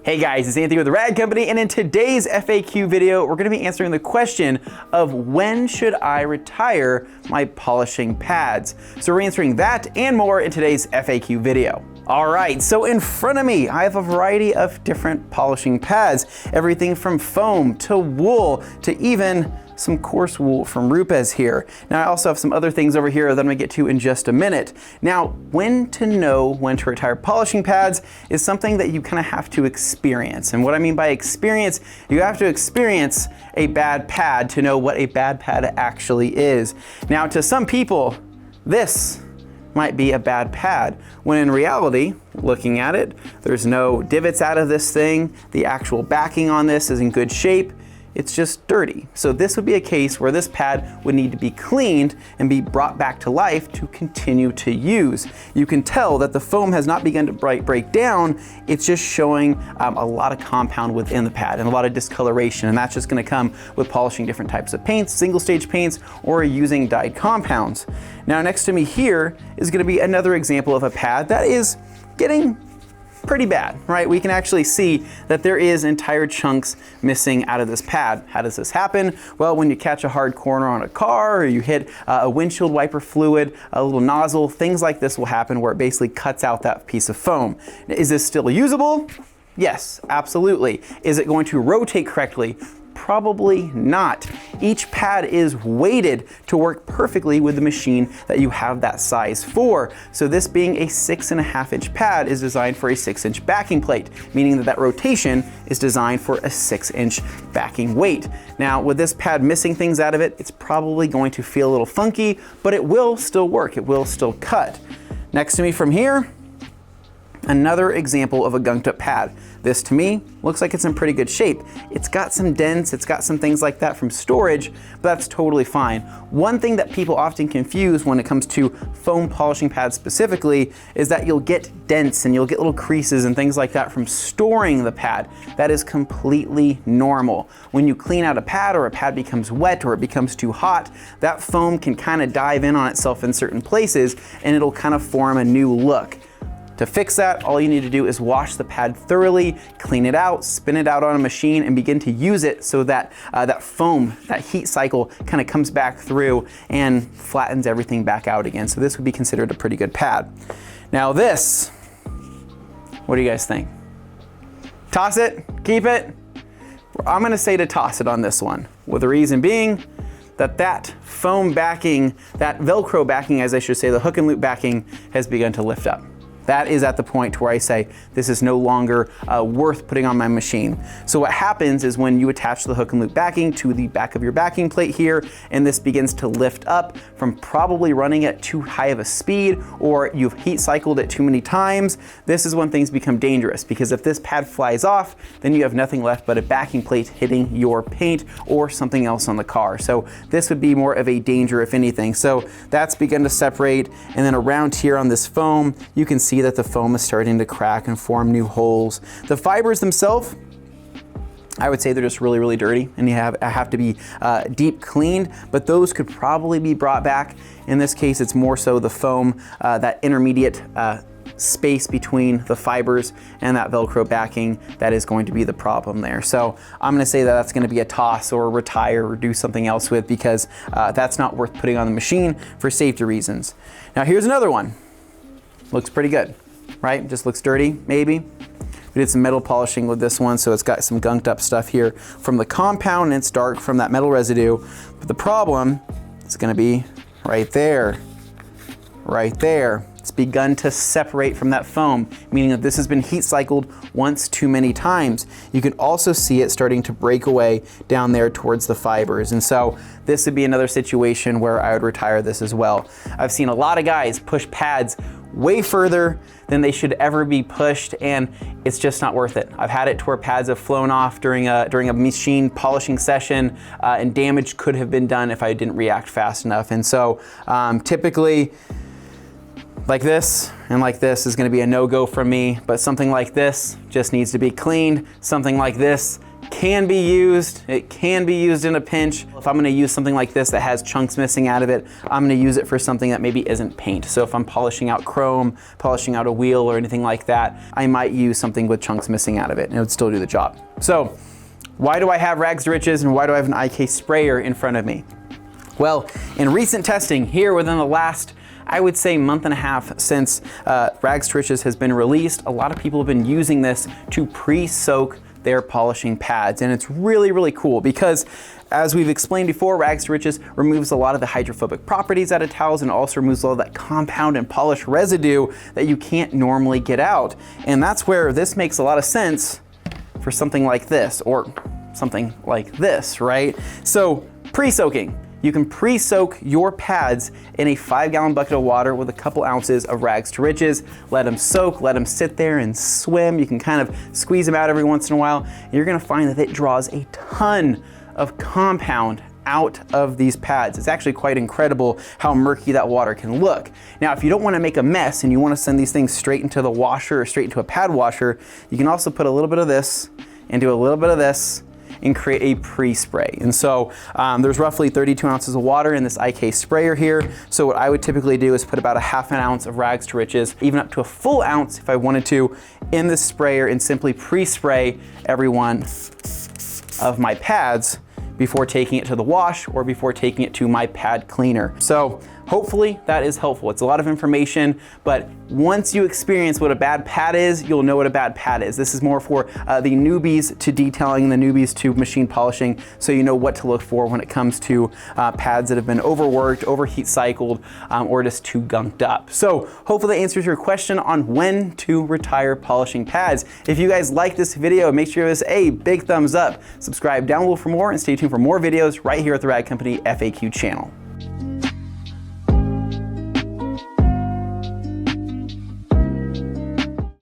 Hey guys, it's Anthony with the Rad Company, and in today's FAQ video, we're going to be answering the question of when should I retire my polishing pads? So we're answering that and more in today's FAQ video. All right, so in front of me, I have a variety of different polishing pads, everything from foam to wool to even some coarse wool from Rupes here. Now I also have some other things over here that I'm gonna get to in just a minute. Now, when to know when to retire polishing pads is something that you kind of have to experience. And what I mean by experience, you have to experience a bad pad to know what a bad pad actually is. Now, to some people, this might be a bad pad, when in reality, looking at it, there's no divots out of this thing, the actual backing on this is in good shape, it's just dirty. So this would be a case where this pad would need to be cleaned and be brought back to life to continue to use. You can tell that the foam has not begun to break down, it's just showing a lot of compound within the pad and a lot of discoloration, and that's just gonna come with polishing different types of paints, single stage paints, or using dyed compounds. Now next to me here is gonna be another example of a pad that is getting pretty bad, right? We can actually see that there is entire chunks missing out of this pad. How does this happen? Well, when you catch a hard corner on a car or you hit a windshield wiper fluid, a little nozzle, things like this will happen where it basically cuts out that piece of foam. Is this still usable? Yes, absolutely. Is it going to rotate correctly? Probably not. Each pad is weighted to work perfectly with the machine that you have that size for. So this being a 6.5 inch pad is designed for a 6-inch backing plate, meaning that rotation is designed for a 6-inch backing weight. Now with this pad missing things out of it, it's probably going to feel a little funky, but it will still work, it will still cut. Next to me from here, another example of a gunked up pad. This to me looks like it's in pretty good shape. It's got some dents, it's got some things like that from storage, but that's totally fine. One thing that people often confuse when it comes to foam polishing pads specifically is that you'll get dents and you'll get little creases and things like that from storing the pad. That is completely normal. When you clean out a pad or a pad becomes wet or it becomes too hot, that foam can kind of dive in on itself in certain places and it'll kind of form a new look. To fix that, all you need to do is wash the pad thoroughly, clean it out, spin it out on a machine, and begin to use it so that that foam, that heat cycle kind of comes back through and flattens everything back out again. So this would be considered a pretty good pad. Now this, what do you guys think? Toss it? Keep it? I'm gonna say to toss it on this one, with the reason being that foam backing, that Velcro backing, as I should say, the hook and loop backing has begun to lift up. That is at the point where I say, this is no longer worth putting on my machine. So what happens is when you attach the hook and loop backing to the back of your backing plate here, and this begins to lift up from probably running at too high of a speed, or you've heat cycled it too many times, this is when things become dangerous, because if this pad flies off, then you have nothing left but a backing plate hitting your paint or something else on the car. So this would be more of a danger if anything. So that's begun to separate, and then around here on this foam, you can see that the foam is starting to crack and form new holes. The fibers themselves, I would say they're just really, really dirty and you have to be deep cleaned, but those could probably be brought back. In this case, it's more so the foam, that intermediate space between the fibers and that Velcro backing that is going to be the problem there. So I'm gonna say that that's gonna be a toss or retire or do something else with, because that's not worth putting on the machine for safety reasons. Now here's another one. Looks pretty good, right? Just looks dirty, maybe. We did some metal polishing with this one, so it's got some gunked up stuff here from the compound, and it's dark from that metal residue. But the problem is gonna be right there, right there. It's begun to separate from that foam, meaning that this has been heat cycled once too many times. You can also see it starting to break away down there towards the fibers. And so this would be another situation where I would retire this as well. I've seen a lot of guys push pads way further than they should ever be pushed, and it's just not worth it. I've had it to where pads have flown off during a machine polishing session, and damage could have been done if I didn't react fast enough. And so typically, like this and like this is gonna be a no-go from me, but something like this just needs to be cleaned. Something like this can be used. It can be used in a pinch. If I'm gonna use something like this that has chunks missing out of it, I'm gonna use it for something that maybe isn't paint. So if I'm polishing out chrome, polishing out a wheel or anything like that, I might use something with chunks missing out of it and it would still do the job. So why do I have rags to riches and why do I have an IK sprayer in front of me? Well, in recent testing here within the last, I would say, month and a half since Rags to Riches has been released, a lot of people have been using this to pre-soak their polishing pads. And it's really, really cool because, as we've explained before, Rags to Riches removes a lot of the hydrophobic properties out of towels and also removes a lot of that compound and polish residue that you can't normally get out. And that's where this makes a lot of sense for something like this or something like this, right? So pre-soaking. You can pre-soak your pads in a 5-gallon bucket of water with a couple ounces of Rags to Riches. Let them soak, let them sit there and swim. You can kind of squeeze them out every once in a while. And you're gonna find that it draws a ton of compound out of these pads. It's actually quite incredible how murky that water can look. Now, if you don't wanna make a mess and you wanna send these things straight into the washer or straight into a pad washer, you can also put a little bit of this and do a little bit of this and create a pre-spray. And so there's roughly 32 ounces of water in this IK sprayer here. So what I would typically do is put about a ½ ounce of Rags to Riches, even up to a full ounce if I wanted to, in this sprayer and simply pre-spray every one of my pads before taking it to the wash or before taking it to my pad cleaner. So hopefully that is helpful. It's a lot of information, but once you experience what a bad pad is, you'll know what a bad pad is. This is more for the newbies to detailing, the newbies to machine polishing, so you know what to look for when it comes to pads that have been overworked, overheat cycled, or just too gunked up. So hopefully that answers your question on when to retire polishing pads. If you guys like this video, make sure you give us a big thumbs up. Subscribe down below for more and stay tuned for more videos right here at the Rag Company FAQ channel.